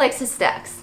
likes his snacks.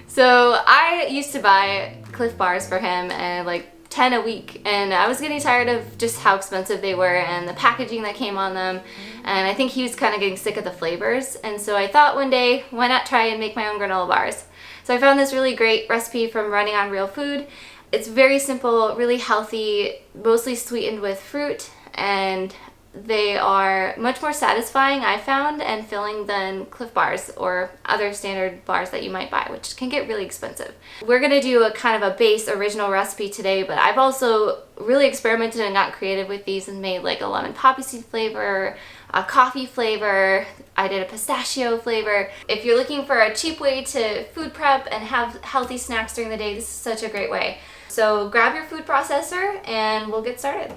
So I used to buy Cliff bars for him and like 10 a week, and I was getting tired of just how expensive they were and the packaging that came on them, and I think he was kind of getting sick of the flavors. And so I thought one day, why not try and make my own granola bars? So I found this really great recipe from RunningOnRealFood. It's very simple, really healthy, mostly sweetened with fruit, and they are much more satisfying, I found, and filling than Cliff bars or other standard bars that you might buy, which can get really expensive. We're gonna do a kind of a base original recipe today, but I've also really experimented and got creative with these and made like a lemon poppy seed flavor, a coffee flavor, I did a pistachio flavor. If you're looking for a cheap way to food prep and have healthy snacks during the day, this is such a great way. So grab your food processor and we'll get started.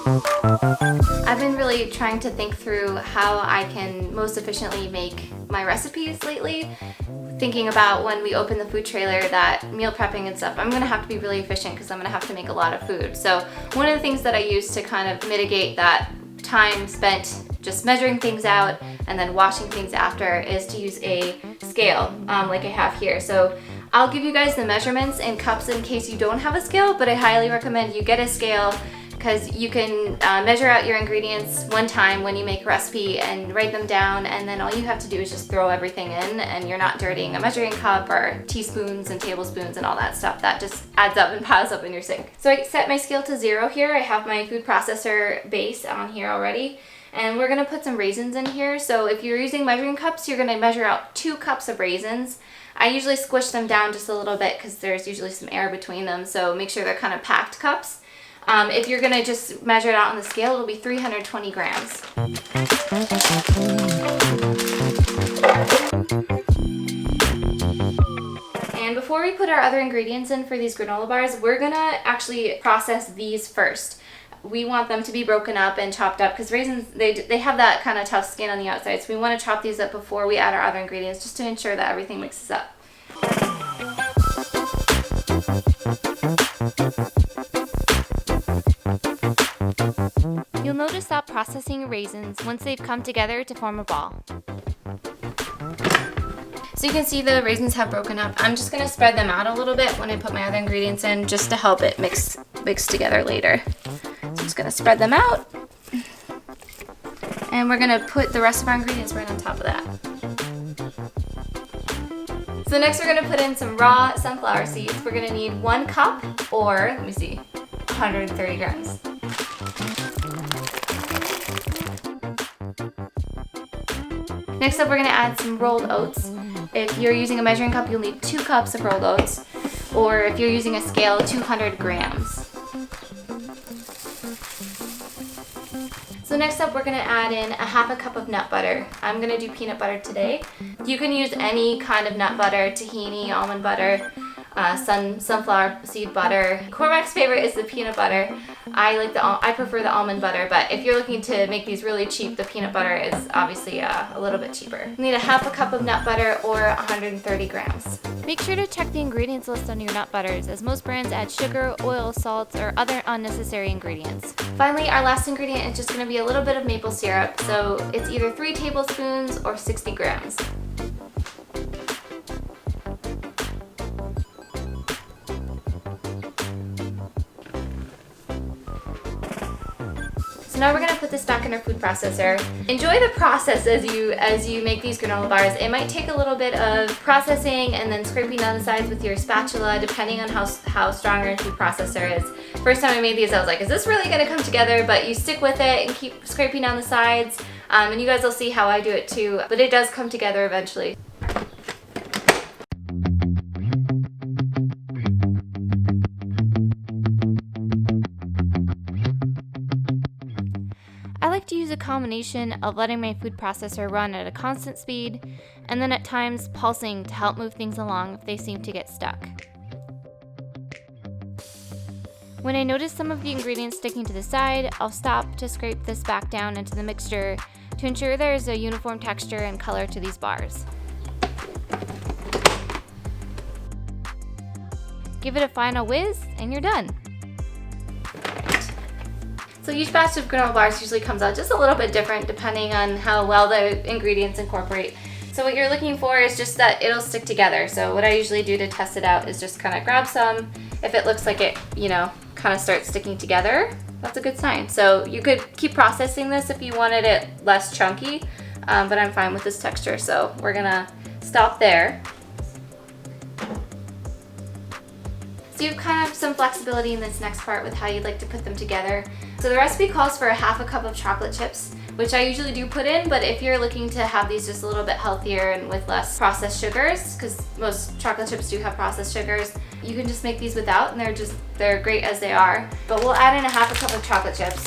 I've been really trying to think through how I can most efficiently make my recipes lately, thinking about when we open the food trailer, that meal prepping and stuff, I'm gonna have to be really efficient because I'm gonna have to make a lot of food. So one of the things that I use to kind of mitigate that time spent just measuring things out and then washing things after is to use a scale like I have here. So I'll give you guys the measurements in cups in case you don't have a scale, but I highly recommend you get a scale because you can measure out your ingredients one time when you make a recipe and write them down, and then all you have to do is just throw everything in, and you're not dirtying a measuring cup or teaspoons and tablespoons and all that stuff. That just adds up and piles up in your sink. So I set my scale to 0 here. I have my food processor base on here already, and we're gonna put some raisins in here. So if you're using measuring cups, you're gonna measure out 2 cups of raisins. I usually squish them down just a little bit because there's usually some air between them, so make sure they're kind of packed cups. If you're gonna just measure it out on the scale, it'll be 320 grams. And before we put our other ingredients in for these granola bars, we're gonna actually process these first. We want them to be broken up and chopped up because raisins, they have that kind of tough skin on the outside, so we want to chop these up before we add our other ingredients just to ensure that everything mixes up. You'll notice stop processing raisins once they've come together to form a ball. So you can see the raisins have broken up. I'm just going to spread them out a little bit when I put my other ingredients in just to help it mix together later. So I'm just going to spread them out. And we're going to put the rest of our ingredients right on top of that. So next we're going to put in some raw sunflower seeds. We're going to need 1 cup or, let me see, 130 grams. Next up, we're going to add some rolled oats. If you're using a measuring cup, you'll need 2 cups of rolled oats, or if you're using a scale, 200 grams. So next up, we're going to add in a 1/2 cup of nut butter. I'm going to do peanut butter today. You can use any kind of nut butter, tahini, almond butter, sunflower seed butter. Cormac's favorite is the peanut butter. I prefer the almond butter, but if you're looking to make these really cheap, the peanut butter is obviously a little bit cheaper. You need a 1/2 cup of nut butter or 130 grams. Make sure to check the ingredients list on your nut butters, as most brands add sugar, oil, salts, or other unnecessary ingredients. Finally, our last ingredient is just going to be a little bit of maple syrup, so it's either 3 tablespoons or 60 grams. So now we're going to put this back in our food processor. Enjoy the process as you make these granola bars. It might take a little bit of processing and then scraping down the sides with your spatula, depending on how strong your food processor is. First time I made these, I was like, is this really going to come together? But you stick with it and keep scraping down the sides, and you guys will see how I do it too. But it does come together eventually. I like to use a combination of letting my food processor run at a constant speed and then at times pulsing to help move things along if they seem to get stuck. When I notice some of the ingredients sticking to the side, I'll stop to scrape this back down into the mixture to ensure there is a uniform texture and color to these bars. Give it a final whiz and you're done. So each batch of granola bars usually comes out just a little bit different depending on how well the ingredients incorporate. So what you're looking for is just that it'll stick together. So what I usually do to test it out is just kind of grab some. If it looks like it, you know, kind of starts sticking together, that's a good sign. So you could keep processing this if you wanted it less chunky, but I'm fine with this texture. So we're gonna stop there. So you have kind of some flexibility in this next part with how you'd like to put them together. So the recipe calls for 1/2 cup of chocolate chips, which I usually do put in, but if you're looking to have these just a little bit healthier and with less processed sugars, because most chocolate chips do have processed sugars, you can just make these without, and they're great as they are. But we'll add in 1/2 cup of chocolate chips.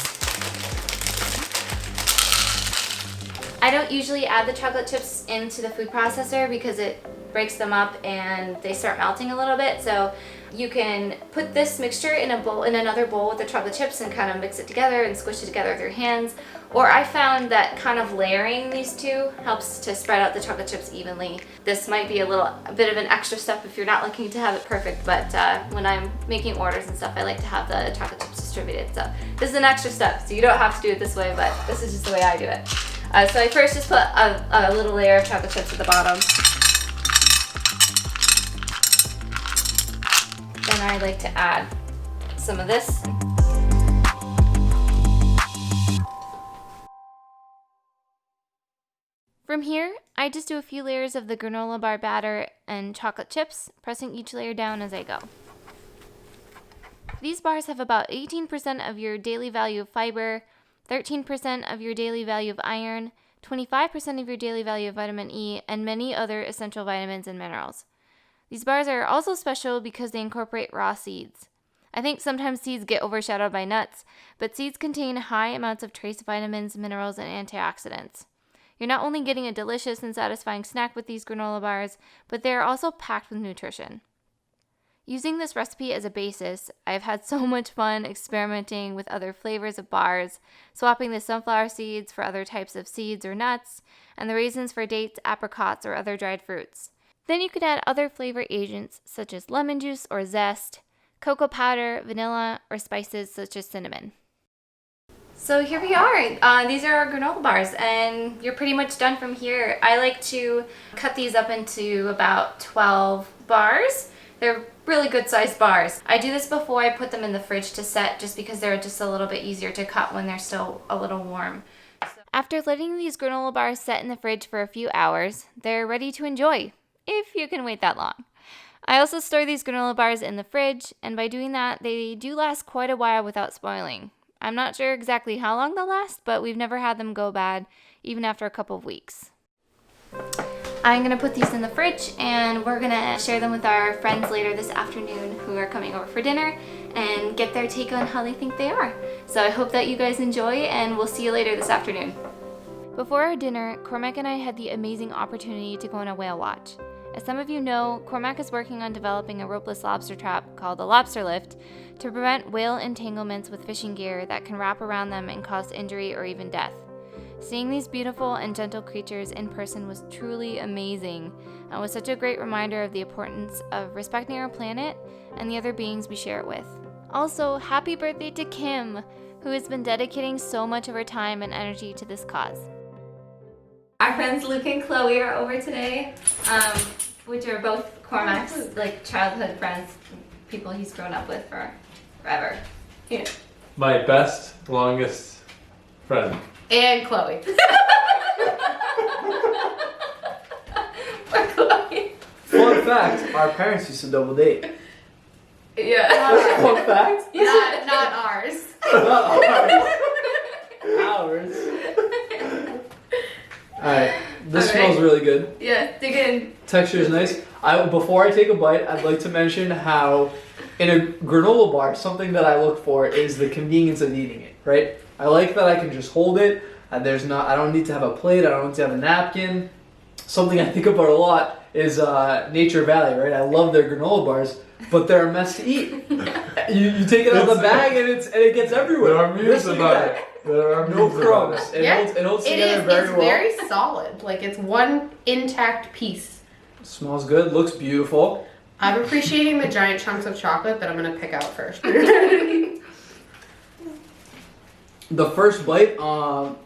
I don't usually add the chocolate chips into the food processor because it breaks them up and they start melting a little bit. So you can put this mixture in a bowl, in another bowl with the chocolate chips, and kind of mix it together and squish it together with your hands. Or I found that kind of layering these two helps to spread out the chocolate chips evenly. This might be a bit of an extra step if you're not looking to have it perfect, but when I'm making orders and stuff, I like to have the chocolate chips distributed. So this is an extra step, so you don't have to do it this way, but this is just the way I do it. So I first just put a little layer of chocolate chips at the bottom. Then I like to add some of this. From here, I just do a few layers of the granola bar batter and chocolate chips, pressing each layer down as I go. These bars have about 18% of your daily value of fiber, 13% of your daily value of iron, 25% of your daily value of vitamin E, and many other essential vitamins and minerals. These bars are also special because they incorporate raw seeds. I think sometimes seeds get overshadowed by nuts, but seeds contain high amounts of trace vitamins, minerals, and antioxidants. You're not only getting a delicious and satisfying snack with these granola bars, but they are also packed with nutrition. Using this recipe as a basis, I've had so much fun experimenting with other flavors of bars, swapping the sunflower seeds for other types of seeds or nuts, and the raisins for dates, apricots, or other dried fruits. Then you could add other flavor agents such as lemon juice or zest, cocoa powder, vanilla, or spices such as cinnamon. So here we are. These are our granola bars, and you're pretty much done from here. I like to cut these up into about 12 bars. They're really good sized bars. I do this before I put them in the fridge to set, just because they're just a little bit easier to cut when they're still a little warm. After letting these granola bars set in the fridge for a few hours, they're ready to enjoy, if you can wait that long. I also store these granola bars in the fridge, and by doing that, they do last quite a while without spoiling. I'm not sure exactly how long they'll last, but we've never had them go bad, even after a couple of weeks. I'm gonna put these in the fridge, and we're gonna share them with our friends later this afternoon who are coming over for dinner and get their take on how they think they are. So I hope that you guys enjoy, and we'll see you later this afternoon. Before our dinner, Cormac and I had the amazing opportunity to go on a whale watch. As some of you know, Cormac is working on developing a ropeless lobster trap called the Lobster Lift to prevent whale entanglements with fishing gear that can wrap around them and cause injury or even death. Seeing these beautiful and gentle creatures in person was truly amazing, and was such a great reminder of the importance of respecting our planet and the other beings we share it with. Also, happy birthday to Kim, who has been dedicating so much of her time and energy to this cause. Our friends Luke and Chloe are over today, which are both Cormac's childhood friends, people he's grown up with for forever. Yeah. My best, longest friend. And Chloe. Poor Chloe. Fun fact, our parents used to double date. Yeah. Fun fact? Not ours. Ours. Alright, this Alright. smells really good. Yeah, dig in. Texture is nice. Before I take a bite, I'd like to mention how in a granola bar, something that I look for is the convenience of eating it, right? I like that I can just hold it, and I don't need to have a plate, I don't need to have a napkin. Something I think about a lot is Nature Valley, right? I love their granola bars, but they're a mess to eat. You take it out of the bag and it gets everywhere. There are memes about it. There are No memes crumbs. about it. It holds together very well. It's very solid. Like, it's one intact piece. Smells good, looks beautiful. I'm appreciating the giant chunks of chocolate that I'm gonna pick out first. The first bite,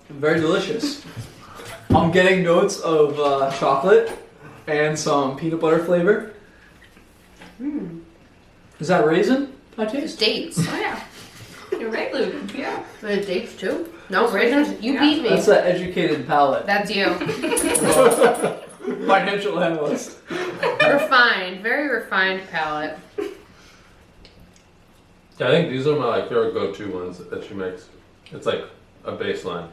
very delicious. I'm getting notes of chocolate and some peanut butter flavor. Is that raisin? I taste. Dates. Oh yeah. You're right, Luke. Yeah. There's dates too? No, raisins. You beat me. That's that educated palate. That's you. Financial analyst. Refined. Very refined palate. Yeah, I think these are my favorite go-to ones that she makes. It's like a baseline.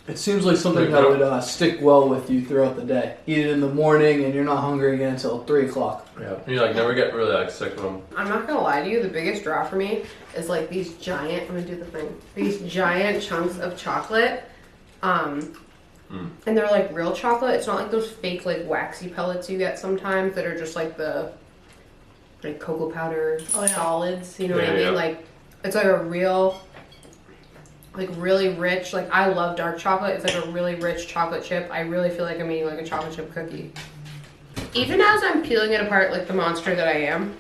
It seems like something that would stick well with you throughout the day. Eat it in the morning and you're not hungry again until 3 o'clock. Yeah. And you never get really sick of them. I'm not gonna lie to you, the biggest draw for me is like these giant, I'm gonna do the thing, these giant chunks of chocolate. And they're like real chocolate. It's not like those fake like waxy pellets you get sometimes that are just like the like cocoa powder solids, you know what I mean? Yeah. Like it's like a real, like really rich, like I love dark chocolate. It's like a really rich chocolate chip. I really feel like I'm eating like a chocolate chip cookie. Even as I'm peeling it apart like the monster that I am,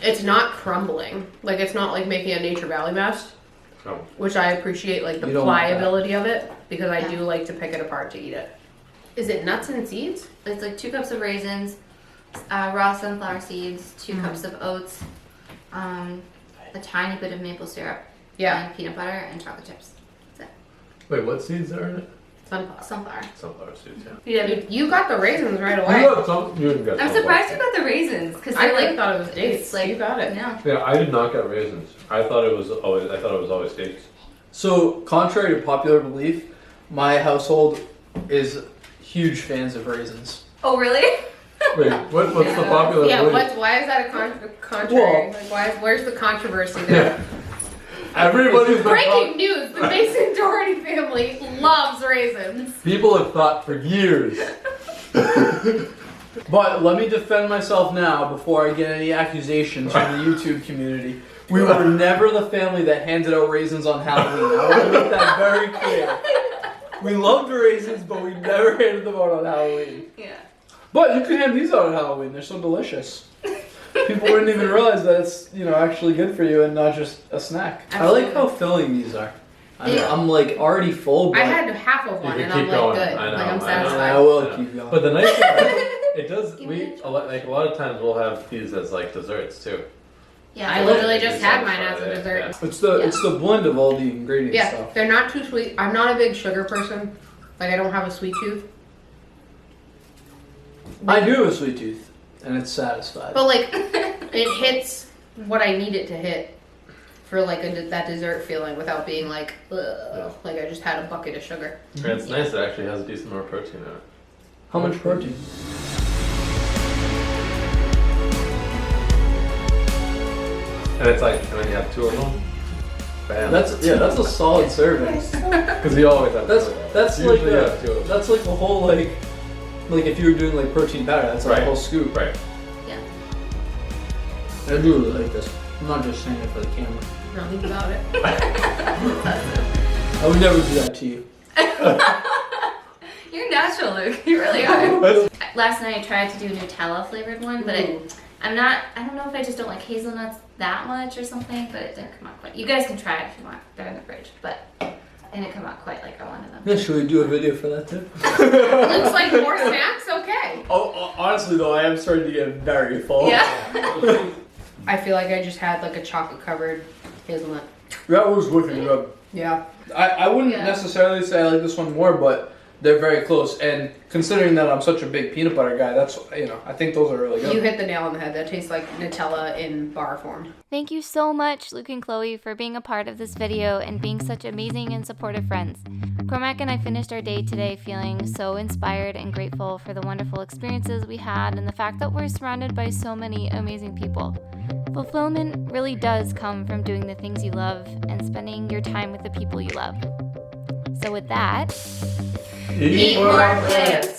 it's not crumbling. Like it's not like making a Nature Valley mess. Oh. Which I appreciate, like the You don't want that. pliability of it, because I do like to pick it apart to eat it. Is it nuts and seeds? It's like 2 cups of raisins, raw sunflower seeds, 2 cups of oats, a tiny bit of maple syrup, and peanut butter and chocolate chips. That's Wait, what seeds are in it? it. Sunflower. Sunflower seeds, yeah. You got the raisins right You away. got some, you didn't get I'm sunflower. surprised you got the raisins because I like thought it was dates. It's like You got it. No. Yeah, I did not get raisins. I thought it was always dates. So, contrary to popular belief, my household is huge fans of raisins. Oh really? Wait, what's the popular Yeah, belief? why is that a contrary? Well- Like where's the controversy there? Everybody's been Breaking news, the Mason Doherty family loves raisins. people have thought for years. But let me defend myself now before I get any accusations from the YouTube community. We were never the family that handed out raisins on Halloween. I want to make that very clear. We loved raisins, but we never handed them out on Halloween. Yeah. But you can hand these out on Halloween. They're so delicious. People wouldn't even realize that it's actually good for you and not just a snack. Absolutely. I like how filling these are. Yeah. I'm like already full, but I had half of one can and keep I'm like going. good. I know, Like I'm I know. satisfied. I will Yeah. keep going. But the nice thing is, it does. Give me A lot of times we'll have these as like desserts too. Yeah. I literally just had mine as a dessert. Yeah. It's the blend of all the ingredients Yeah, stuff. they're not too sweet. I'm not a big sugar person. Like I don't have a sweet tooth. I do have a sweet tooth, and it's satisfied. But like, it hits what I need it to hit for like that dessert feeling without being like, ugh, like I just had a bucket of sugar. And it's nice. It actually has a decent amount of protein in it. How much protein? And it's like, and then you have 2 of them. Bam. That's a solid serving. Because you always have. That's 2 of them. that's Usually like you have 2 of them. that's like the whole like if you were doing like protein powder, that's like a Right. whole scoop. Right. Yeah. I do really like this. I'm not just saying it for the camera. No, think about it. I would never do that to you. You're natural, Luke. You really are. That's- Last night I tried to do a Nutella flavored one, but I don't know if I just don't like hazelnuts that much or something, but it didn't come out quite. You guys can try it if you want. They're in the fridge, but it didn't come out quite like I wanted them. Yeah, should we do a video for that too? Looks like more snacks. Okay. Oh, honestly though, I am starting to get very full. Yeah. I feel like I just had like a chocolate covered hazelnut. That was wicked good. Yeah. I wouldn't Yeah. necessarily say I like this one more, but they're very close. And considering that I'm such a big peanut butter guy, that's I think those are really good. You hit the nail on the head. That tastes like Nutella in bar form. Thank you so much, Luke and Chloe, for being a part of this video and being such amazing and supportive friends. Cormac and I finished our day today feeling so inspired and grateful for the wonderful experiences we had and the fact that we're surrounded by so many amazing people. Fulfillment really does come from doing the things you love and spending your time with the people you love. So with that, Eat more plants.